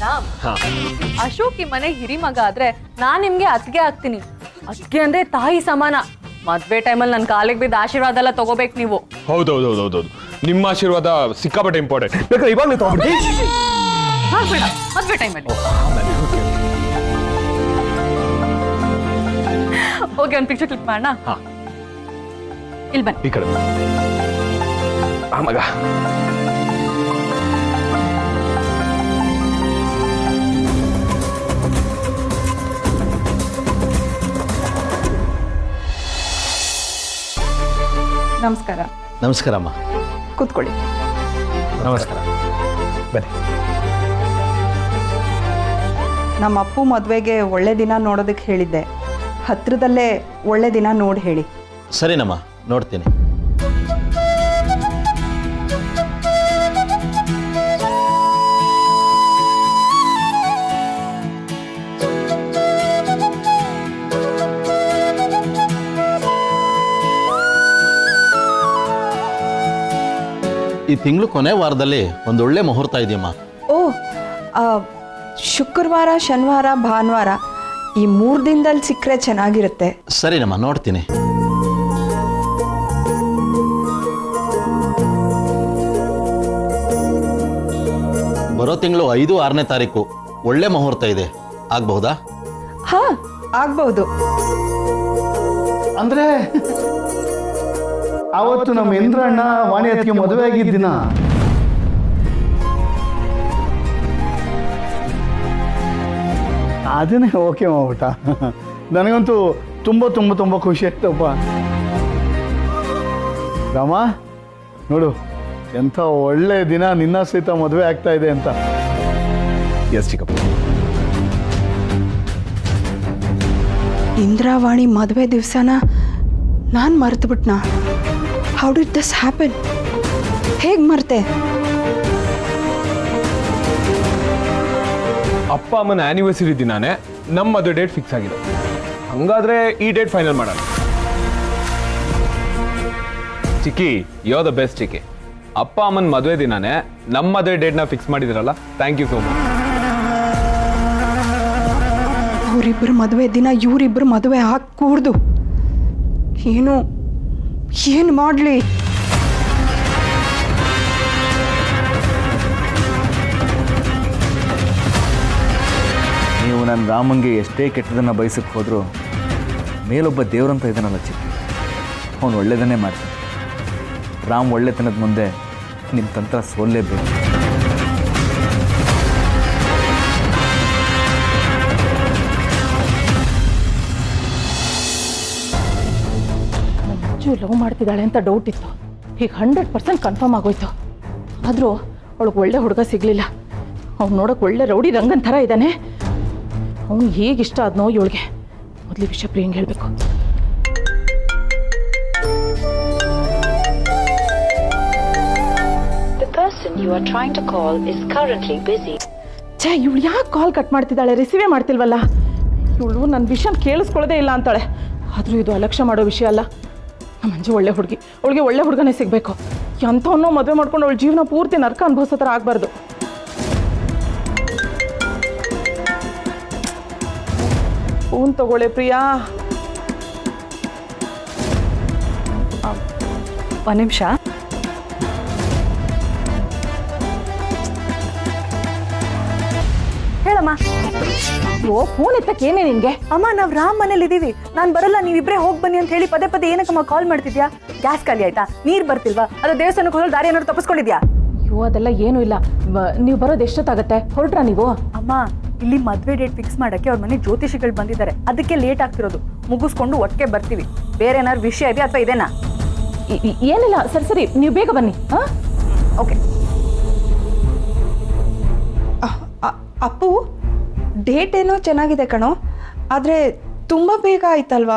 ರಾಮ್, ಅಶೋಕ್ ಈ ಮನೆ ಹಿರಿ ಮಗ ಆದ್ರೆ ನಾನ್ ನಿಮ್ಗೆ ಅತ್ತಿಗೆ ಆಗ್ತೀನಿ. ಅತ್ತಿಗೆ ಅಂದ್ರೆ ತಾಯಿ ಸಮಾನ. ಮದ್ವೆ ಟೈಮಲ್ಲಿ ನನ್ನ ಕಾಲಿಗೆ ಬಿದ್ದ ಆಶೀರ್ವಾದ ಎಲ್ಲ ತಗೋಬೇಕು ನೀವು. ಹೌದೌದೌದೌದು, ನಿಮ್ಮ ಆಶೀರ್ವಾದ ಸಿಕ್ಕಾಪಟ್ಟೆ ಇಂಪಾರ್ಟೆಂಟ್. ಬೇಕಾದ್ರೆ ಇವಾಗ ನೀವು ತಗೊಂಡ್ಬಿಡಿ. ಬೇಡ, ಮದ್ವೆ ಟೈಮಲ್ಲಿ. ಓಕೆ, ಒಂದು ಪಿಕ್ಚರ್ ಕ್ಲಿಕ್ ಮಾಡೋಣ. ಇಲ್ಲಿ ಬನ್ನಿ. ಈ ಕಡೆ ಮಗ. ನಮಸ್ಕಾರ. ನಮಸ್ಕಾರಮ್ಮ. ಕೂತ್ಕೊಳ್ಳಿ. ನಮಸ್ಕಾರ. ಬನ್ನಿ. ನಮ್ಮ ಅಪ್ಪು ಮದುವೆಗೆ ಒಳ್ಳೆ ದಿನ ನೋಡೋದಕ್ಕೆ ಹೇಳಿದ್ದೆ. ಹತ್ರದಲ್ಲೇ ಒಳ್ಳೆ ದಿನ ನೋಡಿ ಹೇಳಿ. ಸರಿನಮ್ಮ, ನೋಡ್ತೀನಿ. ಈ ತಿಂಗಳು ಕೊನೆ ವಾರದಲ್ಲಿ ಒಂದು ಒಳ್ಳೆ ಮುಹೂರ್ತ ಇದೆಯಮ್ಮ. ಓ, ಶುಕ್ರವಾರ, ಶನಿವಾರ, ಭಾನುವಾರ ಈ 3 ದಿನದಲ್ಲಿ ಸಿಕ್ಕರೆ ಚೆನ್ನಾಗಿರುತ್ತೆ. ಸರಿನಮ್ಮ, ನೋಡ್ತೀನಿ. ಬರೋ ತಿಂಗಳು 5, 6ನೇ ತಾರೀಕು ಒಳ್ಳೆ ಮುಹೂರ್ತ ಇದೆ, ಆಗಬಹುದಾ? ಹಾ, ಆಗ್ಬಹುದು. ಅಂದ್ರೆ ಅವತ್ತು ನಮ್ಮ ಇಂದ್ರಣ್ಣ ವಾಣಿ ಅತ್ತಿಗೆ ಮದುವೆ ಆಗಿದ್ದ ದಿನ. ಅದನ್ನೇ ಓಕೆ ಮಾಡ್ಬಿಟ್ಟ. ನನಗಂತೂ ತುಂಬ ತುಂಬ ತುಂಬ ಖುಷಿ ಆಯ್ತಪ್ಪ. ರಾಮ, ನೋಡು ಎಂಥ ಒಳ್ಳೆ ದಿನ, ನಿನ್ನ ಸಹಿತ ಮದುವೆ ಆಗ್ತಾ ಇದೆ ಅಂತ. ಎಸ್ ಚಿಕ್ಕಪ್ಪ. ಇಂದ್ರಾವಾಣಿ ಮದುವೆ ದಿವಸನ ನಾನು ಮರೆತುಬಿಟ್ನ. How did this happen? ಹೇಗೆ ಮರ್ತೆ? ಅಪ್ಪ ಅಮ್ಮನ ಆನಿವರ್ಸರಿ ದಿನಾನೇ ನಮ್ಮದು ಡೇಟ್ ಫಿಕ್ಸ್ ಆಗಿದೆ. ಹಂಗಾದ್ರೆ ಈ ಡೇಟ್ ಫೈನಲ್ ಮಾಡೋಣ. ಚಿಕ್ಕಿ, ಯೋ ದ ಬೆಸ್ಟ್ ಚಿಕ್ಕಿ. ಅಪ್ಪ ಅಮ್ಮನ ಮದುವೆ ದಿನಾನೇ ನಮ್ಮದೇ ಡೇಟ್ನ ಫಿಕ್ಸ್ ಮಾಡಿದಿರಲ್ಲ, ಥ್ಯಾಂಕ್ ಯು ಸೋ ಮಚ್. ಅವರಿಬ್ಬರು ಮದುವೆ ದಿನ ಇವರಿಬ್ಬರು ಮದುವೆ ಹಾಕೂಡ್ದು. ಏನು ಮಾಡಲಿ? ನೀವು ನನ್ನ ರಾಮಂಗೆ ಎಷ್ಟೇ ಕೆಟ್ಟದನ್ನು ಬಯಸಕ್ಕೆ ಹೋದರೂ ಮೇಲೊಬ್ಬ ದೇವರಂತ ಇದನ್ನಲ್ಲ ಚಿಕ್ಕಿ, ಅವನು ಒಳ್ಳೆಯದನ್ನೇ ಮಾಡ್ತಾನೆ. ರಾಮ್ ಒಳ್ಳೆತನದ ಮುಂದೆ ನಿಮ್ಮ ತಂತ್ರ ಸೋಲ್ಲೇಬೇಕು. ಲವ್ ಮಾಡ್ತಿದ್ದಾಳೆ ಅಂತ ಡೌಟ್ ಇತ್ತು. ಈಗ 100% ಕನ್ಫರ್ಮ್ ಆಗೋಯ್ತು. ಆದರೂ ಅವಳಿಗೆ ಒಳ್ಳೆ ಹುಡುಗ ಸಿಗಲಿಲ್ಲ. ಅವ್ನು ನೋಡೋಕೆ ಒಳ್ಳೆ ರೌಡಿ ರಂಗನ್ ಥರ ಇದ್ದಾನೆ. ಅವನು ಹೇಗೆ ಇಷ್ಟ ಆದ್ನೋ ಇವಳಿಗೆ. ಮೊದಲು ವಿಷಯ ಪ್ರಿಯಂಗೆ ಹೇಳಬೇಕು. ಛೇ, ಇವಳು ಯಾಕೆ ಕಾಲ್ ಕಟ್ ಮಾಡ್ತಿದ್ದಾಳೆ? ರಿಸೀವೇ ಮಾಡ್ತಿಲ್ವಲ್ಲ. ಇವಳು ನನ್ನ ವಿಷಯ ಕೇಳಿಸ್ಕೊಳ್ಳೋದೇ ಇಲ್ಲ ಅಂತಾಳೆ. ಆದರೂ ಇದು ಅಲಕ್ಷ್ಯ ಮಾಡೋ ವಿಷಯ ಅಲ್ಲ. ನಮ್ಮ ಮಂಜು ಒಳ್ಳೆ ಹುಡುಗಿ, ಅವಳಿಗೆ ಒಳ್ಳೆ ಹುಡುಗನೇ ಸಿಗಬೇಕು. ಎಂಥವನ್ನೋ ಮದುವೆ ಮಾಡ್ಕೊಂಡು ಅವಳ ಜೀವನ ಪೂರ್ತಿ ನರ್ಕ ಅನುಭವಿಸೋ ಥರ ಆಗಬಾರ್ದು. ಫೋನ್ ತಗೊಳ್ಳೆ ಪ್ರಿಯಾ. ಒಂದು ನಿಮಿಷ. ಹೇಳಮ್ಮ. ಓ, ಫೋನ್ ಎತ್ತಕ್ಕೆ ಏನೇ ನಿನಗೆ? ಅಮ್ಮ, ನಾವು ರಾಮ್ ಮನೇಲಿ ಇದೀವಿ. ನಾನು ಬರಲ್ಲ, ನೀವಿಬ್ರೇ ಹೋಗಿ ಬನ್ನಿ ಅಂತ ಹೇಳಿ ಪದೇ ಪದೇ ಏನಕ್ಕಮ್ಮ ಕಾಲ್ ಮಾಡ್ತಿದ್ಯಾ? ಗ್ಯಾಸ್ ಖಾಲಿ ಆಯ್ತಾ? ನೀರು ಬರ್ತಿಲ್ವಾ? ಅದು ದೇವಸ್ಥಾನಕ್ಕೆ ಹೋದ್ರೆ ದಾರಿ ಏನಾದ್ರು ತಪ್ಪಿಸ್ಕೊಂಡಿದ್ಯಾ? ಅಯ್ಯೋ, ಅದೆಲ್ಲ ಏನೂ ಇಲ್ಲ. ನೀವು ಬರೋದು ಎಷ್ಟೊತ್ತಾಗತ್ತೆ? ಹೊರಟ್ರಾ ನೀವು? ಅಮ್ಮ, ಇಲ್ಲಿ ಮದ್ವೆ ಡೇಟ್ ಫಿಕ್ಸ್ ಮಾಡಕ್ಕೆ ಅವ್ರ ಮನೆ ಜ್ಯೋತಿಷಿಗಳು ಬಂದಿದ್ದಾರೆ. ಅದಕ್ಕೆ ಲೇಟ್ ಆಗ್ತಿರೋದು. ಮುಗಿಸ್ಕೊಂಡು ಒಟ್ಟಿಗೆ ಬರ್ತೀವಿ. ಬೇರೆ ಏನಾದ್ರು ವಿಷಯ ಇದೆಯಾ ಅಥವಾ ಇದೇನಾ? ಏನಿಲ್ಲ. ಸರಿ ಸರಿ, ನೀವು ಬೇಗ ಬನ್ನಿ. ಹಾಂ, ಓಕೆ. ಅಪ್ಪು, ಡೇಟ್ ಏನೋ ಚೆನ್ನಾಗಿದೆ ಕಣೋ, ಆದರೆ ತುಂಬ ಬೇಗ ಆಯ್ತಲ್ವಾ?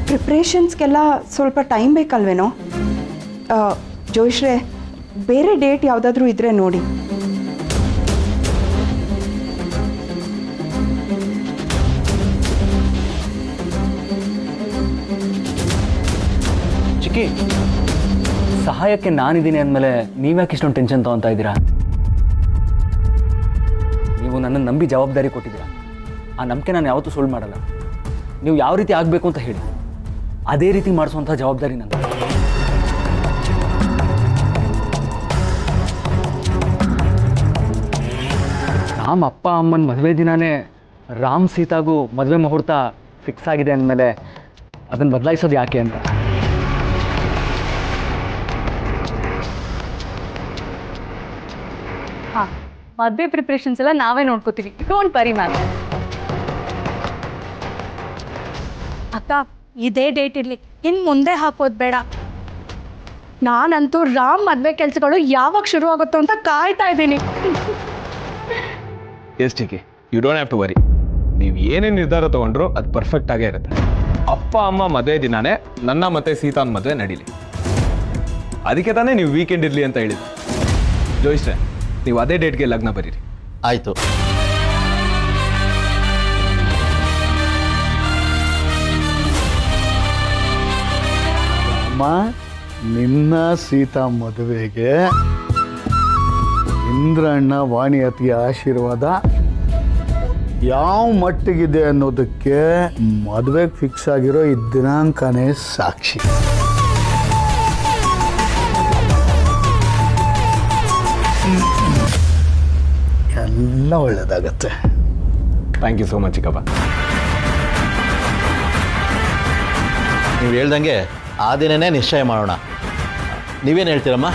ಪ್ರಿಪ್ರೇಷನ್ಸ್ಗೆಲ್ಲ ಸ್ವಲ್ಪ ಟೈಮ್ ಬೇಕಲ್ವೇನೋ? ಜೋಯಿಶ್ರೇ, ಬೇರೆ ಡೇಟ್ ಯಾವುದಾದ್ರೂ ಇದ್ದರೆ ನೋಡಿ. ಚಿಕ್ಕಿ, ಸಹಾಯಕ್ಕೆ ನಾನಿದ್ದೀನಿ ಅಂದಮೇಲೆ ನೀವ್ಯಾಕೆ ಇಷ್ಟೊಂದು ಟೆನ್ಷನ್ ತೊಗೊತಾ ಇದ್ದೀರಾ? ನೀವು ನನ್ನನ್ನು ನಂಬಿ ಜವಾಬ್ದಾರಿ ಕೊಟ್ಟಿದ್ದೀರಾ. ಆ ನಂಬಿಕೆ ನಾನು ಯಾವತ್ತೂ ಸುಳ್ಳು ಮಾಡಲ್ಲ. ನೀವು ಯಾವ ರೀತಿ ಆಗಬೇಕು ಅಂತ ಹೇಳಿ ಅದೇ ರೀತಿ ಮಾಡಿಸುವಂಥ ಜವಾಬ್ದಾರಿ ನನ್ನ. ರಾಮ್ ಅಪ್ಪ ಅಮ್ಮನ ಮದುವೆ ದಿನಾನೇ ರಾಮ್ ಸೀತಾಗೂ ಮದುವೆ ಮುಹೂರ್ತ ಫಿಕ್ಸ್ ಆಗಿದೆ ಅಂದಮೇಲೆ ಅದನ್ನು ಬದಲಾಯಿಸೋದು ಯಾಕೆ ಅಂತ. ಹಾ, ಮದುವೆ ಪ್ರಿಪ್ರೇಷನ್ಸ್ ಎಲ್ಲ ನಾವೇ ನೋಡ್ಕೋತೀವಿ. Don't worry ma'am. ಅಕ್ಕ, ಇದೇ ಡೇಟ್ ಇರಲಿ, ಇನ್ನು ಮುಂದೆ ಹಾಕೋದು ಬೇಡ. ನಾನಂತೂ ರಾಮ್ ಮದುವೆ ಕೆಲಸಗಳು ಯಾವಾಗ ಶುರು ಆಗುತ್ತೋ ಅಂತ ಕಾಯ್ತಾ ಇದ್ದೀನಿ. Yes Chikki, you don't have to worry. ನೀವು ಏನೇ ನಿರ್ಧಾರ ತೊಗೊಂಡ್ರು ಅದು ಪರ್ಫೆಕ್ಟ್ ಆಗೇ ಇರುತ್ತೆ. ಅಪ್ಪ ಅಮ್ಮ ಮದುವೆ ದಿನಾನೇ ನನ್ನ ಮತ್ತೆ ಸೀತಾನ್ ಮದುವೆ ನಡೀಲಿ. ಅದಕ್ಕೆ ತಾನೇ ನೀವು ವೀಕೆಂಡ್ ಇರಲಿ ಅಂತ ಹೇಳಿದ್ದು. ಜೋಯಿಸ್ರೆ, ನೀವು ಅದೇ ಡೇಟ್ಗೆ ಲಗ್ನ ಬರೀರಿ. ಆಯಿತು. ಅಮ್ಮ, ನಿನ್ನ ಸೀತಾ ಮದುವೆಗೆ ಇಂದ್ರಣ್ಣ ವಾಣಿಯತಿಯ ಆಶೀರ್ವಾದ ಯಾವ ಮಟ್ಟಿಗಿದೆ ಅನ್ನೋದಕ್ಕೆ ಮದುವೆಗೆ ಫಿಕ್ಸ್ ಆಗಿರೋ ಈ ದಿನಾಂಕನೇ ಸಾಕ್ಷಿ. ಎಲ್ಲ ಒಳ್ಳೆಯದಾಗತ್ತೆ. ಥ್ಯಾಂಕ್ ಯು ಸೋ ಮಚ್ ಚಿಕ್ಕಪ್ಪ. ನೀವು ಹೇಳ್ದಂಗೆ ಆ ದಿನನೇ ನಿಶ್ಚಯ ಮಾಡೋಣ. ನೀವೇನು ಹೇಳ್ತೀರಮ್ಮ?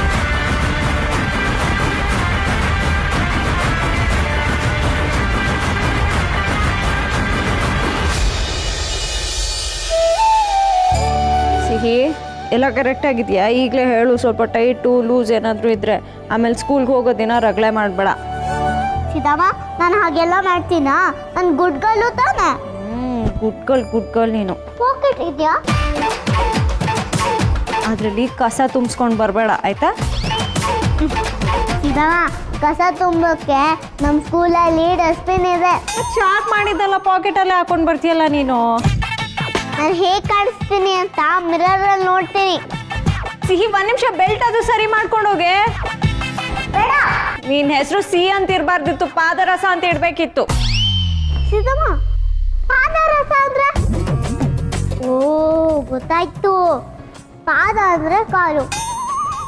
ಸಿಹಿ ಎಲ್ಲ ಕರೆಕ್ಟ್ ಆಗಿದೆಯಾ? ಈಗಲೇ ಹೇಳು. ಸ್ವಲ್ಪ ಟೈಟು ಲೂಸ್ ಏನಾದರೂ ಇದ್ದರೆ ಆಮೇಲೆ ಸ್ಕೂಲ್ಗೆ ಹೋಗೋ ದಿನ ರಗಳೆ ಮಾಡಬೇಡ. ಸೀತಮ್ಮ, ನಾನು ಹಾಗೆಲ್ಲ ಮಾಡ್ತೀನಾ? ನಾನು ಗುಡ್ ಗರ್ಲು ತಾನೆ. ಗುಡ್ ಗರ್ಲ್ ನೀನು. ಪಾಕೆಟ್ ಇದೆಯಾ? ಅದರಲ್ಲಿ ಕಸ ತುಂಬಿಸ್ಕೊಂಡು ಬರಬೇಡ, ಆಯಿತಾ? ಸೀತಮ್ಮ, ಕಸ ತುಂಬೋಕ್ಕೆ ನಮ್ಮ ಸ್ಕೂಲಲ್ಲಿ ಡಸ್ಟ್ಬಿನ್ ಇದೆ. ಚಾಕ್ ಮಾಡಿದ್ದಲ್ಲ ಪಾಕೆಟಲ್ಲೇ ಹಾಕೊಂಡು ಬರ್ತೀಯಲ್ಲ ನೀನು. ನಾನು ಹೇಗೆ ಕಾಣಿಸ್ತೀನಿ ಅಂತ ಮಿರರಲ್ಲಿ ನೋಡ್ತೀನಿ. ಸಿಹಿ, ಒಂದು ನಿಮಿಷ ಬೆಲ್ಟ್ ಅದು ಸರಿ ಮಾಡ್ಕೊಂಡೋಗೆ. ಬೇಡ. ನಿನ್ನ ಹೆಸರು ಸಿ ಅಂತ ಇರಬಾರ್ದಿತ್ತು, ಪಾದರಸ ಅಂತ ಇಡಬೇಕಿತ್ತು. ಸೀತಮ್ಮ, ಪಾದರಸ ಅಂದ್ರೆ? ಓ, ಗೊತ್ತಾಯ್ತು. ಪಾದ ಅಂದ್ರೆ ಕಾಲು.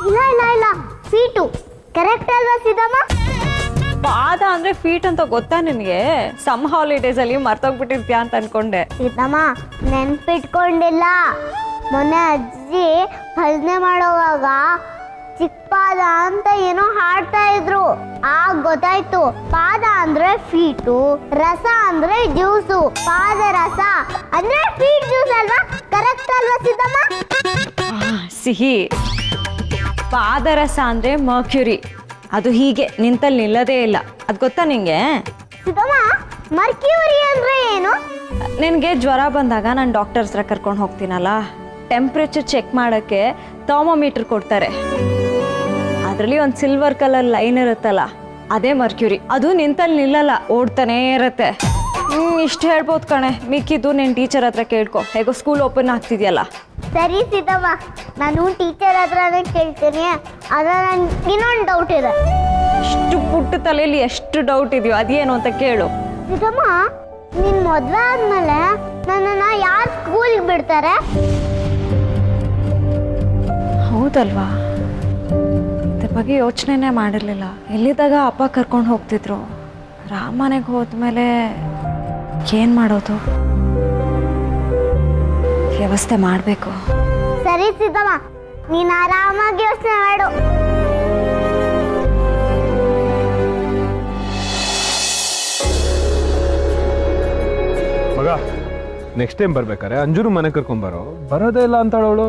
ಇಲ್ಲ, ಫೀಟು. ಕರೆಕ್ಟ್ ಅಲ್ವಾ ಸೀತಮ್ಮ? ಪಾದ ಅಂದ್ರೆ ಫೀಟ್ ಅಂತ ಗೊತ್ತಾ ನಿನಗೆ? ಸಮ್ ಹಾಲಿಡೇಸಲ್ಲಿ ಮರ್ತೋಗ್ಬಿಟ್ಟಿರ್ತೀಯ ಅಂತ ಅನ್ಕೊಂಡೆ. ಸೀತಮ್ಮ, ನೆನ್ಪಿಟ್ಕೊಂಡಿಲ್ಲ. ಮೊನ್ನೆ ಅಜ್ಜಿ ಭಜನೆ ಮಾಡೋವಾಗ ಚಿಕ್ಕ ಪಾದ ಅಂತ ಏನೋ ಹಾಡ್ತಾ ಇದ್ರು. ಆಗ ಗೊತ್ತಾಯ್ತು ಪಾದ ಅಂದ್ರೆ ಫೀಟು, ರಸ ಅಂದ್ರೆ ಜ್ಯೂಸು. ಪಾದ ರಸ ಅಂದ್ರೆ ಫೀಟ್ ಜ್ಯೂಸ್ ಅಲ್ವಾ? ಕರೆಕ್ಟ್ ಅಲ್ವಾ ಸೀತಮ್ಮ? ಸಿಹಿ, ಪಾದರಸ ಅಂದ್ರೆ ಮರ್ಕ್ಯುರಿ. ಅದು ಹೀಗೆ ನಿಂತಲ್ಲಿ ನಿಲ್ಲದೇ ಇಲ್ಲ. ಅದು ಗೊತ್ತಾ ನಿಂಗೆ? ಸೀತಮ್ಮ, ಮರ್ಕ್ಯೂರಿ ಅಂದ್ರೆ ಏನು? ನಿನಗೆ ಜ್ವರ ಬಂದಾಗ ನಾನು ಡಾಕ್ಟರ್ ಹತ್ರ ಕರ್ಕೊಂಡು ಹೋಗ್ತೀನಲ್ಲ, ಟೆಂಪ್ರೇಚರ್ ಚೆಕ್ ಮಾಡೋಕ್ಕೆ ಥರ್ಮೋಮೀಟರ್ ಕೊಡ್ತಾರೆ. ಅದರಲ್ಲಿ ಒಂದು ಸಿಲ್ವರ್ ಕಲರ್ ಲೈನ್ ಇರುತ್ತಲ್ಲ, ಅದೇ ಮರ್ಕ್ಯೂರಿ. ಅದು ನಿಂತಲ್ಲಿ ನಿಲ್ಲಲ್ಲ, ಓಡ್ತಾನೇ ಇರುತ್ತೆ. ಇಷ್ಟು ಹೇಳ್ಬೋದು ಕಣೆ, ಮಿಕ್ಕಿದ್ದು ನಿನ್ನ ಟೀಚರ್ ಹತ್ರ ಕೇಳ್ಕೊ. ಹೇಗೋ ಸ್ಕೂಲ್ ಓಪನ್ ಆಗ್ತಿದೆಯಲ್ಲ. ಸರಿ ಸೀತಮ್ಮ, ನಾನು ಟೀಚರ್ ಹತ್ರನೇ ಕೇಳ್ತೀನಿ. ಆದರೆ ನನಗೆ ಇನ್ನೊಂದು ಡೌಟ್ ಇದೆ. ಇಷ್ಟು ಪುಟ್ಟ ತಲೆಯಲ್ಲಿ ಎಷ್ಟು ಡೌಟ್ ಇದೆಯೋ ಅದೇನು ಅಂತ ಕೇಳು. ಸೀತಮ್ಮ, ನಿನ್ನ ಮದುವೆ ಆದಮೇಲೆ ನನ್ನನ್ನು ಯಾರು ಸ್ಕೂಲಿಗೆ ಬಿಡ್ತಾರೆ? ಹೌದಲ್ವಾ? ಇದ್ರ ಬಗ್ಗೆ ಯೋಚನೆನೇ ಮಾಡಿರಲಿಲ್ಲ. ಎಲ್ಲಿದ್ದಾಗ ಅಪ್ಪ ಕರ್ಕೊಂಡು ಹೋಗ್ತಿದ್ರು. ರಾಮನೆಗೆ ಹೋದ್ಮೇಲೆ ಏನು ಮಾಡೋದು? ವ್ಯವಸ್ಥೆ ಮಾಡಬೇಕು. ಸರಿ ಸೀತಮ್ಮ, ನೀನು ಆರಾಮಾಗಿ ಯೋಚನೆ ಮಾಡು. ಮಗ, ನೆಕ್ಸ್ಟ್ ಟೈಮ್ ಬರ್ಬೇಕಾರೆ ಅಂಜುರು ಮನೆ ಕರ್ಕೊಂಬರೋ. ಬರೋದೇ ಇಲ್ಲ ಅಂತಾಳವಳು.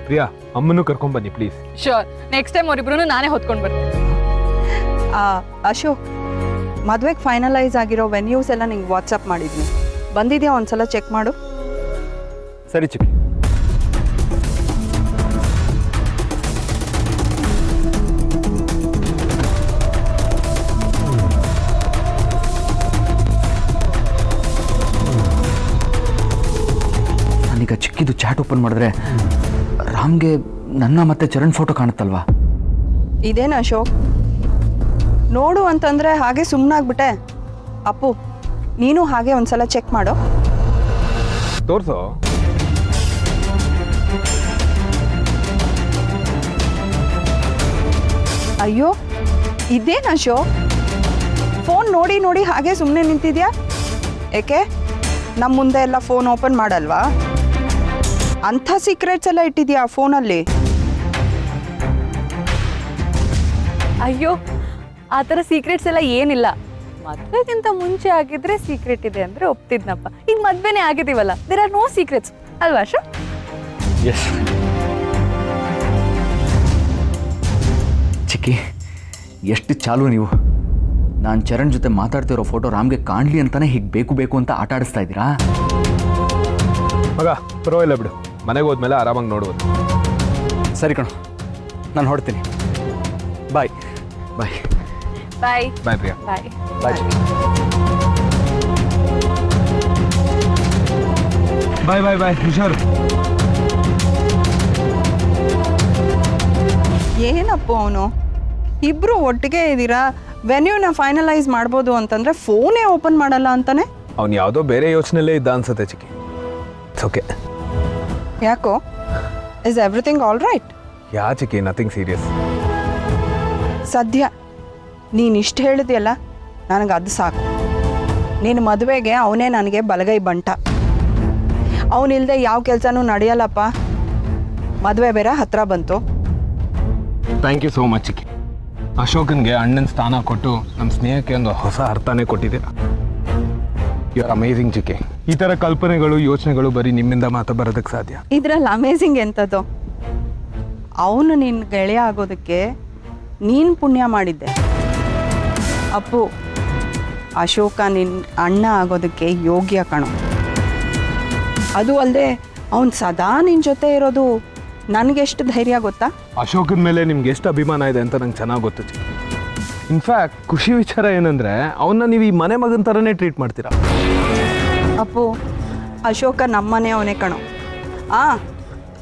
ಪ್ರಿಯಾ, ಅಮ್ಮನೂ ಕರ್ಕೊಂಬನ್ನಿ ಪ್ಲೀಸ್. ಶೋರ್, ನೆಕ್ಸ್ಟ್ ಟೈಮ್ ಅವರಿಬ್ರು ನಾನೇ ಹೊತ್ಕೊಂಡು ಬರ್ತೀನಿ. ಅಶೋಕ್, ಮದುವೆಗೆ ಫೈನಲೈಸ್ ಆಗಿರೋ ವೆನ್ಯೂಸ್ ಎಲ್ಲ ನಿಂಗೆ ವಾಟ್ಸಪ್ ಮಾಡಿದ್ನಿ. ಬಂದಿದೆಯಾ? ಒಂದ್ಸಲ ಚೆಕ್ ಮಾಡು. ಸರಿ ಚಿಕ್ಕಿ. ನಾನೀಗ ಚಿಕ್ಕಿದು ಚಾಟ್ ಓಪನ್ ಮಾಡಿದ್ರೆ ರಾಮ್ಗೆ ನನ್ನ ಮತ್ತೆ ಚರಣ್ ಫೋಟೋ ಕಾಣುತ್ತಲ್ವಾ? ಇದೇನು ಅಶೋಕ್? ನೋಡು ಅಂತಂದರೆ ಹಾಗೆ ಸುಮ್ಮನಾಗ್ಬಿಟ್ಟೆ. ಅಪ್ಪು, ನೀನು ಹಾಗೆ ಒಂದ್ಸಲ ಚೆಕ್ ಮಾಡು. ತೋರ್ಸೋ. ಅಯ್ಯೋ, ಇದೇನು ಅಶೋಕ್? ಫೋನ್ ನೋಡಿ ನೋಡಿ ಹಾಗೆ ಸುಮ್ಮನೆ ನಿಂತಿದ್ಯಾ? ಏಕೆ, ನಮ್ಮ ಮುಂದೆ ಎಲ್ಲ ಫೋನ್ ಓಪನ್ ಮಾಡಲ್ವಾ? ಅಂಥ ಸೀಕ್ರೆಟ್ಸ್ ಎಲ್ಲ ಇಟ್ಟಿದ್ಯಾ ಫೋನಲ್ಲಿ? ಅಯ್ಯೋ, ಆ ಥರ ಸೀಕ್ರೆಟ್ಸ್ ಎಲ್ಲ ಏನಿಲ್ಲ. ಮದುವೆಗಿಂತ ಮುಂಚೆ ಆಗಿದ್ರೆ ಸೀಕ್ರೆಟ್ ಇದೆ ಅಂದರೆ ಒಪ್ತಿದ್ನಪ್ಪ. ಈಗ ಮದುವೆನೇ ಆಗಿದ್ದೀವಲ್ಲ, ದೇರ್ ಆರ್ ನೋ ಸೀಕ್ರೆಟ್ಸ್ ಅಲ್ವಾ ಅಶೋಕ್? ಎಸ್ ಚಿಕ್ಕಿ, ಎಷ್ಟು ಚಾಲು ನೀವು. ನಾನು ಚರಣ್ ಜೊತೆ ಮಾತಾಡ್ತಿರೋ ಫೋಟೋ ರಾಮ್ಗೆ ಕಾಣಲಿ ಅಂತಾನೆ ಹೀಗೆ ಬೇಕು ಬೇಕು ಅಂತ ಆಟ ಆಡಿಸ್ತಾ ಇದ್ದೀರಾ? ಮಗ ಪರವಾಗಿಲ್ಲ ಬಿಡು, ಮನೆಗೆ ಹೋದ್ಮೇಲೆ ಆರಾಮಾಗಿ ನೋಡ್ಬೋದು. ಸರಿ ಕಣೋ, ನಾನು ಹೊಡ್ತೀನಿ. ಬಾಯ್ ಬಾಯ್ ಬಾಯ್ ಬಾಯ್ ಪ್ರಿಯಾ. ಬಾಯ್. ಬಾಯ್ ಚಿಕ್ಕಿ. ಬಾಯ್ ಬಾಯ್ ಬಾಯ್. ಹುಷಾರು. ಏನಪ್ಪು ಅವನು, ಇಬ್ಬರು ಒಟ್ಟಿಗೆ ಇದ್ದೀರಾ, ವೆನ್ಯೂನ ಫೈನಲೈಸ್ ಮಾಡ್ಬೋದು ಅಂತಂದರೆ ಫೋನೇ ಓಪನ್ ಮಾಡಲ್ಲ ಅಂತಾನೆ. ಅವ್ನು ಯಾವುದೋ ಬೇರೆ ಯೋಚನೆಯಲ್ಲೇ ಇದ್ದ ಅನ್ಸುತ್ತೆ ಚಿಕ್ಕಿ. It's okay. ಯಾಕೋ, is everything all right? Yeah ಚಿಕ್ಕಿ, ನಥಿಂಗ್ ಸೀರಿಯಸ್. ಸದ್ಯ ನೀನು ಇಷ್ಟು ಹೇಳಿದೆಯಲ್ಲ, ನನಗೆ ಅದು ಸಾಕು. ನಿನ್ನ ಮದುವೆಗೆ ಅವನೇ ನನಗೆ ಬಲಗೈ ಬಂಟ. ಅವನಿಲ್ಲದೆ ಯಾವ ಕೆಲಸನೂ ನಡೆಯಲ್ಲಪ್ಪ. ಮದುವೆ ಬೇರೆ ಹತ್ತಿರ ಬಂತು. ಥ್ಯಾಂಕ್ ಯು ಸೋ ಮಚ್ ಚಿಕ್ಕಿ. ಅಶೋಕನ್ಗೆ ಅಣ್ಣನ ಸ್ಥಾನ ಕೊಟ್ಟು ನಮ್ಮ ಸ್ನೇಹಕ್ಕೆ ಒಂದು ಹೊಸ ಅರ್ಥನೇ ಕೊಟ್ಟಿದ್ದೀರ. ಯು ಆರ್ ಅಮೇಝಿಂಗ್ ಚಿಕ್ಕಿ. ಈ ಥರ ಕಲ್ಪನೆಗಳು, ಯೋಚನೆಗಳು ಬರೀ ನಿಮ್ಮಿಂದ ಮಾತ್ರ ಬರೋದಕ್ಕೆ ಸಾಧ್ಯ. ಇದ್ರಲ್ಲಿ ಅಮೇಝಿಂಗ್ ಎಂಥದ್ದು? ಅವನು ನಿನ್ನ ಗೆಳೆಯ ಆಗೋದಕ್ಕೆ ನೀನು ಪುಣ್ಯ ಮಾಡಿದ್ದೆ ಅಪ್ಪು. ಅಶೋಕ ನಿನ್ನ ಅಣ್ಣ ಆಗೋದಕ್ಕೆ ಯೋಗ್ಯ ಕಣೋ. ಅದು ಅಲ್ಲದೆ ಅವನು ಸದಾ ನಿನ್ನ ಜೊತೆ ಇರೋದು ನನಗೆಷ್ಟು ಧೈರ್ಯ ಗೊತ್ತಾ? ಅಶೋಕನ ಮೇಲೆ ನಿಮ್ಗೆ ಎಷ್ಟು ಅಭಿಮಾನ ಇದೆ ಅಂತ ನಂಗೆ ಚೆನ್ನಾಗಿ ಗೊತ್ತು ಚಿಕ್ಕಿ. ಇನ್ಫ್ಯಾಕ್ಟ್ ಖುಷಿ ವಿಚಾರ ಏನಂದರೆ ಅವನ್ನ ನೀವು ಈ ಮನೆ ಮಗನ ಥರನೇ ಟ್ರೀಟ್ ಮಾಡ್ತೀರಾ. ಅಪ್ಪು, ಅಶೋಕ ನಮ್ಮನೆ ಅವನೇ ಕಣೋ.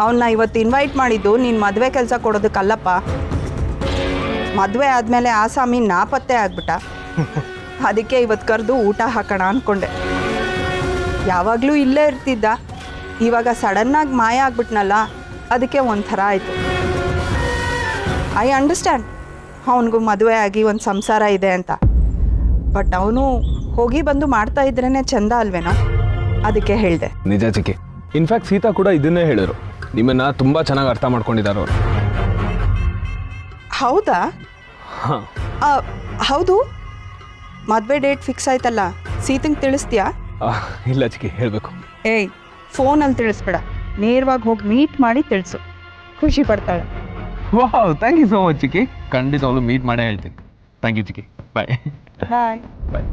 ಅವನ್ನ ಇವತ್ತು ಇನ್ವೈಟ್ ಮಾಡಿದ್ದು ನೀನು ಮದುವೆ ಕೆಲಸ ಕೊಡೋದಕ್ಕಲ್ಲಪ್ಪ. ಮದುವೆ ಆದಮೇಲೆ ಆಸಾಮಿ ನಾಪತ್ತೆ ಆಗ್ಬಿಟ್ಟ. ಅದಕ್ಕೆ ಇವತ್ತು ಕರೆದು ಊಟ ಹಾಕೋಣ ಅಂದ್ಕೊಂಡೆ. ಯಾವಾಗಲೂ ಇಲ್ಲೇ ಇರ್ತಿದ್ದ, ಇವಾಗ ಸಡನ್ನಾಗಿ ಮಾಯ ಆಗ್ಬಿಟ್ನಲ್ಲ, ಅದಕ್ಕೆ ಒಂಥರ ಆಯಿತು. ಐ ಅಂಡರ್ಸ್ಟ್ಯಾಂಡ್, ಅವನಿಗೂ ಮದುವೆ ಆಗಿ ಒಂದು ಸಂಸಾರ ಇದೆ ಅಂತ. ಬಟ್ ಅವನು ಹೋಗಿ ಬಂದು ಮಾಡ್ತಾ ಇದ್ರೇ ಚೆಂದ ಅಲ್ವೇನೋ, ಅದಕ್ಕೆ ಹೇಳಿದೆ. ನಿಜ ಚಿಕ್ಕಿ. ಇನ್ಫ್ಯಾಕ್ಟ್ ಸೀತಾ ಕೂಡ ಇದನ್ನೇ ಹೇಳಿದ್ರು, ನಿಮ್ಮನ್ನು ತುಂಬ ಚೆನ್ನಾಗಿ ಅರ್ಥ ಮಾಡ್ಕೊಂಡಿದ್ದಾರೆ ಅವರು. ಹೌದಾ? ಹಾಂ. ಹೌದು, ಮದುವೆ ಡೇಟ್ ಫಿಕ್ಸ್ ಆಯ್ತಲ್ಲ, ಸೀತಂಗೆ ತಿಳಿಸ್ತೀಯಾ? ಇಲ್ಲ ಚಿಕ್ಕಿ, ಹೇಳಬೇಕು. ಏಯ್, ಫೋನಲ್ಲಿ ತಿಳಿಸ್ಬೇಡ, ನೇರವಾಗಿ ಹೋಗಿ ಮೀಟ್ ಮಾಡಿ ತಿಳಿಸು. ಖುಷಿ ಪಡ್ತಾಳೆ. Wow, thank you so much ಚಿಕ್ಕಿ. ಖಂಡಿತ ಅವಳು ಮೀಟ್ ಮಾಡೇ ಹೇಳ್ತೀನಿ. ಥ್ಯಾಂಕ್ ಯು ಚಿಕ್ಕಿ. Bye bye bye.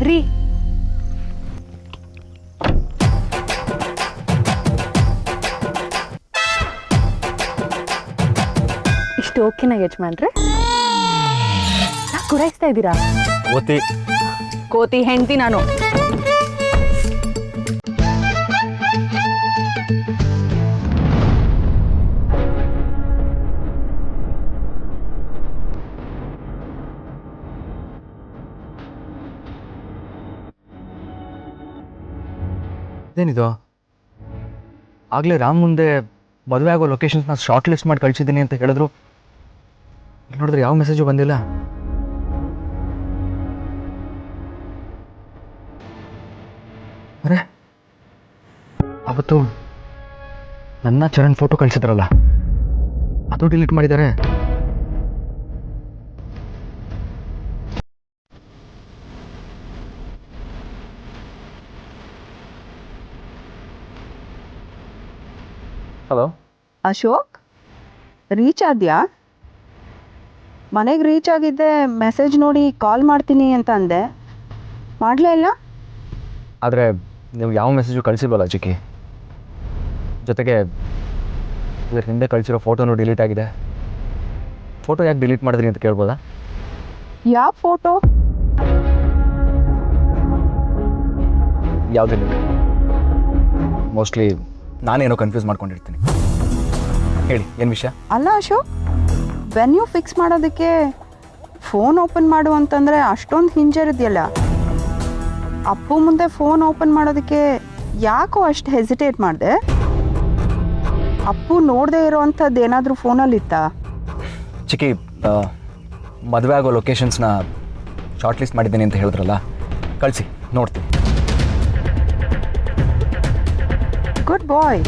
ರೀ, ಇಷ್ಟು ಓಕೆನಾ ಯಜಮಾನ್ರೆ? ಯಾಕೆ ಗುರಾಯಿಸ್ತಾ ಇದ್ದೀರಾ? ಕೋತಿ ಹೆಂಡ್ತಿ ನಾನು. ಇದೇನಿದು? ಆಗಲೇ ರಾಮ್ ಮುಂದೆ ಮದುವೆ ಆಗೋ ಲೊಕೇಶನ್ಸ್ನ ಶಾರ್ಟ್ ಲಿಸ್ಟ್ ಮಾಡಿ ಕಳಿಸಿದ್ದೀನಿ ಅಂತ ಹೇಳಿದ್ರು. ಇಲ್ಲಿ ನೋಡಿದ್ರೆ ಯಾವ ಮೆಸೇಜು ಬಂದಿಲ್ಲ. ಅರೆ, ಅವತ್ತು ನನ್ನ ಚರಣ್ ಫೋಟೋ ಕಳಿಸಿದ್ರಲ್ಲ, ಅದು ಡಿಲೀಟ್ ಮಾಡಿದ್ದಾರೆ. ಹಲೋ ಅಶೋಕ್, ರೀಚ್ ಆದ್ಯಾ? ಮನೆಗೆ ರೀಚ್ ಆಗಿದ್ದೆ, ಮೆಸೇಜ್ ನೋಡಿ ಕಾಲ್ ಮಾಡ್ತೀನಿ ಅಂತ ಅಂದೆ, ಮಾಡಲೇ ಇಲ್ಲ. ಆದರೆ ನೀವು ಯಾವ ಮೆಸೇಜು ಕಳಿಸಿಲ್ವಲ್ಲ ಚಿಕ್ಕಿ. ಜೊತೆಗೆ ಇದ್ರ ಹಿಂದೆ ಕಳಿಸಿರೋ ಫೋಟೋನು ಡಿಲೀಟ್ ಆಗಿದೆ. ಫೋಟೋ ಯಾಕೆ ಡಿಲೀಟ್ ಮಾಡಿದ್ರಿ ಅಂತ ಕೇಳ್ಬೋದಾ? ಯಾವ ಫೋಟೋ? ಯಾವುದಿಲ್ಲ, ಮೋಸ್ಟ್ಲಿ ನಾನೇನೋ ಕನ್ಫ್ಯೂಸ್ ಮಾಡ್ಕೊಂಡಿರ್ತೀನಿ. ಹೇಳಿ, ಏನು ವಿಷಯ? ಅಲ್ಲ ಅಶೋಕ್, ವೆನ್ಯೂ ಫಿಕ್ಸ್ ಮಾಡೋದಕ್ಕೆ ಫೋನ್ ಓಪನ್ ಮಾಡು ಅಂತಂದರೆ ಅಷ್ಟೊಂದು ಹಿಂಜರಿದೆಯಲ್ಲ. ಅಪ್ಪು ಮುಂದೆ ಫೋನ್ ಓಪನ್ ಮಾಡೋದಕ್ಕೆ ಯಾಕೋ ಅಷ್ಟು ಹೆಸಿಟೇಟ್ ಮಾಡಿದೆ? ಅಪ್ಪು ನೋಡದೆ ಇರೋವಂಥದ್ದು ಏನಾದರೂ ಫೋನಲ್ಲಿತ್ತಾ? ಚಿಕ್ಕಿ, ಮದುವೆ ಆಗೋ ಲೊಕೇಶನ್ಸ್ನ ಶಾರ್ಟ್ ಲಿಸ್ಟ್ ಮಾಡಿದ್ದೀನಿ ಅಂತ ಹೇಳಿದ್ರಲ್ಲ, ಕಳಿಸಿ ನೋಡ್ತೀನಿ. ಗುಡ್ ಬಾಯ್.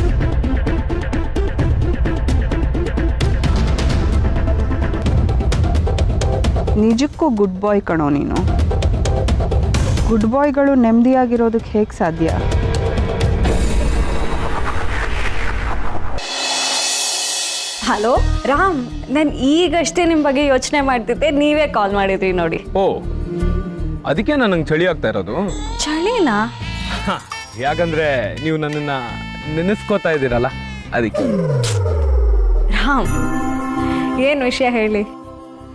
ನಿಜಕ್ಕೂ ಗುಡ್ ಬಾಯ್ ಕಣೋ ನೀನು. ಗುಡ್ ಬಾಯ್ಗಳು ನೆಮ್ಮದಿಯಾಗಿರೋದಕ್ಕೆ ಹೇಗೆ ಸಾಧ್ಯ? ಹಲೋ ರಾಮ್, ನಾನು ಈಗಷ್ಟೇ ನಿಮ್ಮ ಬಗ್ಗೆ ಯೋಚನೆ ಮಾಡ್ತಿದ್ದೆ, ನೀವೇ ಕಾಲ್ ಮಾಡಿದ್ರಿ ನೋಡಿ. ಓ, ಅದಕ್ಕೆ ನನಗೆ ಚಳಿ ಆಗ್ತಾ ಇರೋದು. ಚಳಿನಾ? ಯಾಕಂದ್ರೆ ನೀವು ನನ್ನನ್ನು ನೆನೆಸ್ಕೋತಾ ಇದ್ದೀರಲ್ಲ, ಅದಕ್ಕೆ. ರಾಮ್, ಏನು ವಿಷಯ ಹೇಳಿ?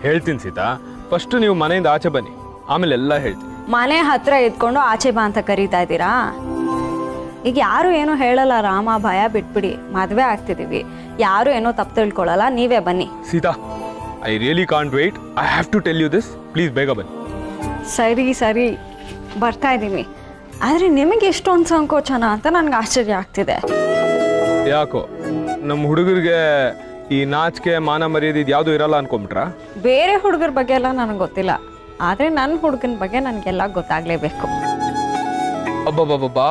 ಹೇಳ್ತೀನಿ ಸೀತಾ, ಫಸ್ಟ್ ನೀವು ಮನೆಯಿಂದ ಆಚೆ ಬನ್ನಿ, ಆಮೇಲೆ ಎಲ್ಲ ಹೇಳ್ತೀನಿ. ಮನೆ ಹತ್ರ ಇದ್ಕೊಂಡು ಆಚೆ ಬಾ ಅಂತ ಕರೀತಾ ಇದ್ದೀರಾ? ಈಗ ಯಾರು ಏನೋ ಹೇಳಲ್ಲ ರಾಮ, ಭಯ ಬಿಟ್ಬಿಡಿ. ಮದುವೆ ಆಗ್ತಿದ್ದೀವಿ, ಯಾರು ಏನೋ ತಪ್ಪು ತಿಳ್ಕೊಳ್ಳಲ್ಲ, ನೀವೇ ಬನ್ನಿ. Sita, I really can't wait. I have to tell you this. Please ಬೇಗ ಬನ್ನಿ. ಸರಿ ಸರಿ, ಬರ್ತಾ ಇದ್ದೀನಿ. ಆದರೆ ನಿಮಗೆ ಎಷ್ಟೊಂದು ಸಂಕೋಚನ ಅಂತ ನನಗೆ ಆಶ್ಚರ್ಯ ಆಗ್ತಿದೆ. ಯಾಕೋ ನಮ್ಮ ಹುಡುಗರಿಗೆ ಈ ನಾಚಿಕೆ ಮಾನ ಮರ್ಯಾದೆ ಇದು ಯಾವುದೂ ಇರಲ್ಲ ಅನ್ಕೊಂಬಿಟ್ರಾ? ಬೇರೆ ಹುಡುಗರ ಬಗ್ಗೆ ಎಲ್ಲ ನನಗೆ ಗೊತ್ತಿಲ್ಲ, ಆದರೆ ನನ್ನ ಹುಡುಗನ ಬಗ್ಗೆ ನನಗೆಲ್ಲ ಗೊತ್ತಾಗಲೇಬೇಕು. ಅಬ್ಬಬ್ಬಬ್ಬಾ,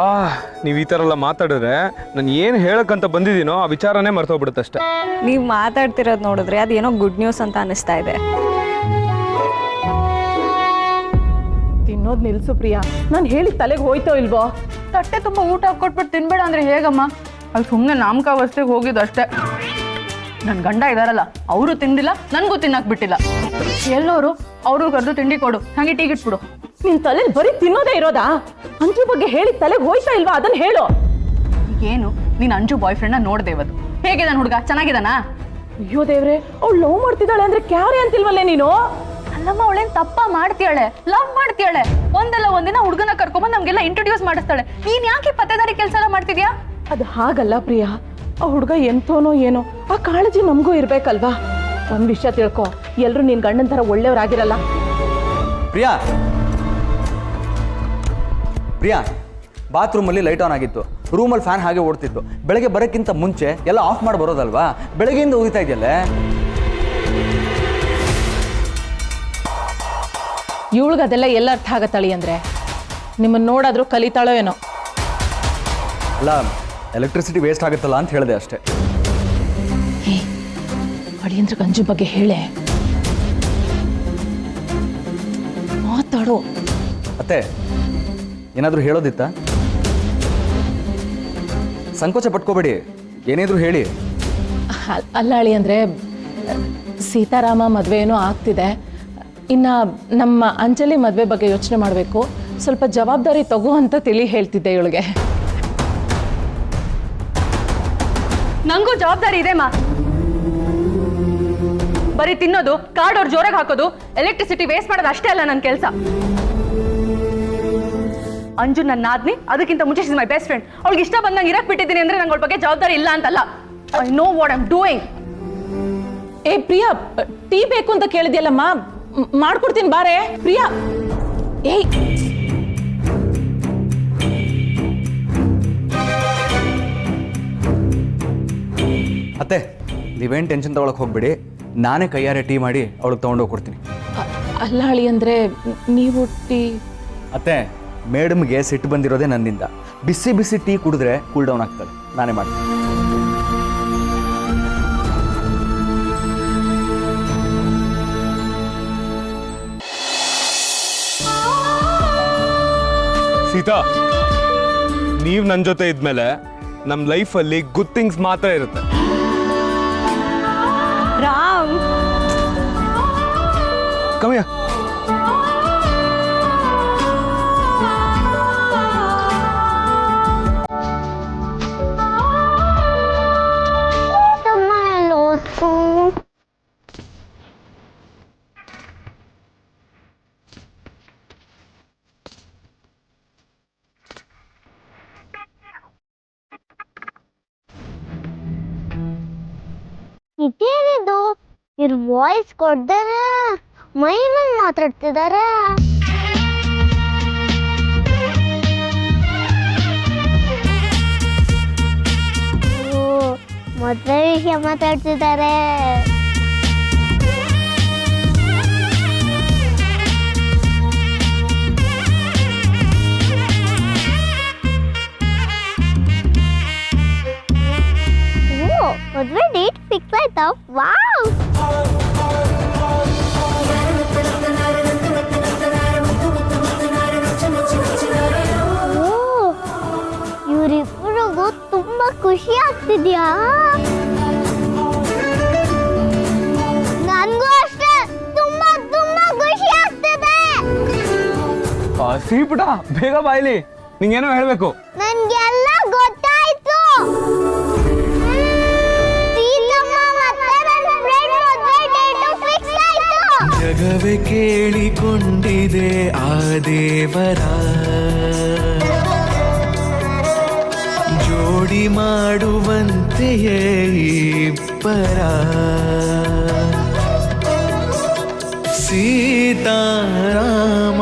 ನೀವು ಈ ಥರ ಎಲ್ಲ ಮಾತಾಡಿದ್ರೆ ನಾನು ಏನು ಹೇಳಕ್ಕಂತ ಬಂದಿದ್ದೀನೋ ಆ ವಿಚಾರನೇ ಮರ್ತೋಗ್ಬಿಡುತ್ತಷ್ಟೆ. ನೀವು ಮಾತಾಡ್ತಿರೋದು ನೋಡಿದ್ರೆ ಅದೇನೋ ಗುಡ್ ನ್ಯೂಸ್ ಅಂತ ಅನಿಸ್ತಾ ಇದೆ. ತಿನ್ನೋದು ನಿಲ್ಸು ಪ್ರಿಯಾ, ನಾನು ಹೇಳಿ ತಲೆಗೆ ಹೋಯ್ತೋ ಇಲ್ವೋ? ತಟ್ಟೆ ತುಂಬ ಊಟ ಹಾಕ್ಕೊಟ್ಬಿಟ್ಟು ತಿನ್ಬೇಡ ಅಂದರೆ ಹೇಗಮ್ಮ? ಅಲ್ಲಿ ಸುಮ್ಮನೆ ನಾಮಕಾವಸ್ಥೆಗೆ ಹೋಗಿದ್ದು ಅಷ್ಟೇ. ನನ್ನ ಗಂಡ ಇದಾರಲ್ಲ, ಅವರು ತಿಂದಿಲ್ಲ, ನನಗೂ ತಿನ್ನಕ್ಕೆ ಬಿಟ್ಟಿಲ್ಲ. ಎಲ್ಲೋರು ಅವರು ಕರೆದು ತಿಂಡಿ ಕೊಡು, ಹಾಗೆ ಟೀಗಿಟ್ಬಿಡು. ನಿನ್ ತಲೆಲಿ ಬರೀ ತಿನ್ನೋದೇ ಇರೋದಾ? ಅಂಜು ಬಗ್ಗೆ ಹೇಳಿ ತಲೆಗೆ ಹೋಯ್ತಾ ಇಲ್ವಾ ಅದನ್ನ ಹೇಳು. ಏನು, ನೀನು ಅಂಜು ಬಾಯ್ ಫ್ರೆಂಡ್ನ ನೋಡ್ದೆ ಇವತ್ತು? ಹೇಗಿದ್ದಾನೆ ಹುಡುಗ? ಚೆನ್ನಾಗಿದ್ದಾನಾ? ಅಯ್ಯೋ ದೇವ್ರೆ, ಅವಳು ಲವ್ ಮಾಡ್ತಿದ್ದಾಳೆ ಅಂದ್ರೆ ಕ್ಯಾರೆ ಅಂತಿಲ್ವಲ್ಲೇ ನೀನು? ಅಲ್ಲಮ್ಮ, ಅವಳೇನು ತಪ್ಪ ಮಾಡ್ತೀಯಾಳೆ, ಲವ್ ಮಾಡ್ತೀಯಾಳೆ. ಒಂದಲ್ಲ ಒಂದಿನ ಹುಡುಗನ ಕರ್ಕೊಂಬಂದು ನಮಗೆಲ್ಲ ಇಂಟ್ರೊಡ್ಯೂಸ್ ಮಾಡಿಸ್ತಾಳೆ. ನೀನ್ ಯಾಕೆ ಪತ್ತೆದಾರಿ ಕೆಲಸ ಎಲ್ಲ ಮಾಡ್ತಿದ್ಯಾ? ಅದು ಹಾಗಲ್ಲ ಪ್ರಿಯಾ, ಆ ಹುಡುಗ ಎಂತೋನೋ ಏನೋ, ಆ ಕಾಳಜಿ ನಮಗೂ ಇರ್ಬೇಕಲ್ವಾ? ಒಂದ್ ವಿಷಯ ತಿಳ್ಕೊ, ಎಲ್ರು ನಿನ್ ಗಂಡನ ಥರ ಒಳ್ಳೆಯವ್ರಾಗಿರಲ್ಲ. ಪ್ರಿಯಾ, ಪ್ರಿಯಾ, ಬಾತ್ರೂಮಲ್ಲಿ ಲೈಟ್ ಆನ್ ಆಗಿತ್ತು, ರೂಮಲ್ಲಿ ಫ್ಯಾನ್ ಹಾಗೆ ಓಡ್ತಿತ್ತು. ಬೆಳಗ್ಗೆ ಬರೋಕ್ಕಿಂತ ಮುಂಚೆ ಎಲ್ಲ ಆಫ್ ಮಾಡಿ ಬರೋದಲ್ವಾ? ಬೆಳಗ್ಗೆಯಿಂದ ಉಗಿತಾ ಇದೆಯಲ್ಲೇ. ಇವಳಿಗೆ ಅದೆಲ್ಲ ಎಲ್ಲ ಅರ್ಥ ಆಗತ್ತಳಿ ಅಂದ್ರೆ ನಿಮ್ಮನ್ನು ನೋಡಾದ್ರೂ ಕಲಿತಾಳೋ ಏನೋ. ಅಲ್ಲ, ಎಲೆಕ್ಟ್ರಿಸಿಟಿ ವೇಸ್ಟ್ ಆಗುತ್ತಲ್ಲ ಅಂತ ಹೇಳಿದೆ ಅಷ್ಟೇ. ಅಡಿಯಂದ್ರ ಗಂಜು ಬಗ್ಗೆ ಹೇಳೆ, ಮಾತಾಡೋ. ಅತ್ತೆ, ಏನಾದರೂ ಹೇಳೋದಿತ್ತಾ? ಸಂಕೋಚ ಪಟ್ಕೋಬೇಡಿ, ಏನಾದರೂ ಹೇಳಿ. ಅಲ್ಲ ಅಳಿ ಅಂದರೆ ಸೀತಾರಾಮ ಮದುವೆ ಏನೋ ಆಗ್ತಿದೆ, ಇನ್ನು ನಮ್ಮ ಅಂಜಲಿ ಮದುವೆ ಬಗ್ಗೆ ಯೋಚನೆ ಮಾಡಬೇಕು, ಸ್ವಲ್ಪ ಜವಾಬ್ದಾರಿ ತಗೋ ಅಂತ ತಿಳಿ ಹೇಳ್ತಿದ್ದೆ ಇವಳಿಗೆ. ನಂಗೂ ಜವಾಬ್ದಾರಿ ಇದೆ ಮಾ. ಬರೀ ತಿನ್ನೋದು, ಕಾರ್ಡೋರ್ ಜೋರಾಗಿ ಹಾಕೋದು, ಎಲೆಕ್ಟ್ರಿಸಿಟಿ ವೇಸ್ಟ್ ಮಾಡೋದು ಅಷ್ಟೇ ಅಲ್ಲ ನನ್ನ ಕೆಲಸ. ಅಂಜು ನನ್ನ ನಾದ್ನಿ, ಅದಕ್ಕಿಂತ ಮುಂಚೆ ಶೀಸ್ ಮೈ ಬೆಸ್ಟ್ ಫ್ರೆಂಡ್. ಅವಳಿಗೆ ಇಷ್ಟ ಬಂದಂಗೆ ಇರಕ್ ಬಿಟ್ಟಿದ್ದೀನಿ ಅಂದ್ರೆ ನಂಗೆ ಅವಳ ಬಗ್ಗೆ ಜವಾಬ್ದಾರಿ ಇಲ್ಲ ಅಂತಲ್ಲ. I know what I am doing. ಏ ಪ್ರಿಯಾ, ಟೀ ಬೇಕು ಅಂತ ಕೇಳಿದ್ಯಲ್ಲಮ್ಮ, ಮಾಡ್ಕೊಡ್ತೀನಿ ಬಾರೆ. ಪ್ರಿಯಾ, ಏಯ್ ಅತ್ತೆ, ನೀವೇನು ಟೆನ್ಷನ್ ತೊಗೊಳಕ್ಕೆ ಹೋಗ್ಬೇಡಿ, ನಾನೇ ಕೈಯಾರೆ ಟೀ ಮಾಡಿ ಅವಳಿಗೆ ತೊಗೊಂಡೋಗಿ ಕೊಡ್ತೀನಿ. ಅಲ್ಲ ಅಳಿ ಅಂದರೆ ನೀವು ಟೀ. ಅತ್ತೆ, ಮೇಡಮ್ಗೆ ಸಿಟ್ಟು ಬಂದಿರೋದೇ ನನ್ನಿಂದ. ಬಿಸಿ ಬಿಸಿ ಟೀ ಕುಡಿದ್ರೆ ಕೂಲ್ ಡೌನ್ ಆಗ್ತದೆ, ನಾನೇ ಮಾಡ್ತೀನಿ. ಸೀತಾ, ನೀವು ನನ್ನ ಜೊತೆ ಇದ್ಮೇಲೆ ನಮ್ಮ ಲೈಫಲ್ಲಿ ಗುಡ್ ಥಿಂಗ್ಸ್ ಮಾತ್ರ ಇರುತ್ತೆ. ರಾಮ್, ಕಮ್ಮಿಯ ಇದೇನಿದು ಇವ್ರ ವಾಯ್ಸ್ ಕೊಡ್ದಾರೆ ಮೈ ಮೇಲೆ ಮಾತಾಡ್ತಿದ್ದಾರೆ. ಮದ್ವೆ ವಿಷಯ ಮಾತಾಡ್ತಿದ್ದಾರೆ. ಮದ್ವೆ ಡೇಟ್ ಫಿಕ್ಸ್ ಆಯ್ತಾ? ವಾವ್! ಇವರಿಬ್ಬರಿಗೂ ತುಂಬಾ ಖುಷಿ ಆಗ್ತಿದ್ಯಾ? ನನ್ಗೂ ಅಷ್ಟೇ ತುಂಬಾ ತುಂಬಾ ಖುಷಿ ಆಗ್ತಿದೆ. ಸಿಹಿಪುಟ ಬೇಗ ಬಾಯ್ಲಿ, ನಿಂಗೇನೋ ಹೇಳ್ಬೇಕು. ನನ್ಗೆಲ್ಲ ಗೊತ್ತಾಯ್ತು. ಜಗವೇ ಕೇಳಿಕೊಂಡಿದೆ ಆ ದೇವರ ಜೋಡಿ ಮಾಡುವಂತೆಯೇ ಇಬ್ಬರ ಸೀತಾರಾಮ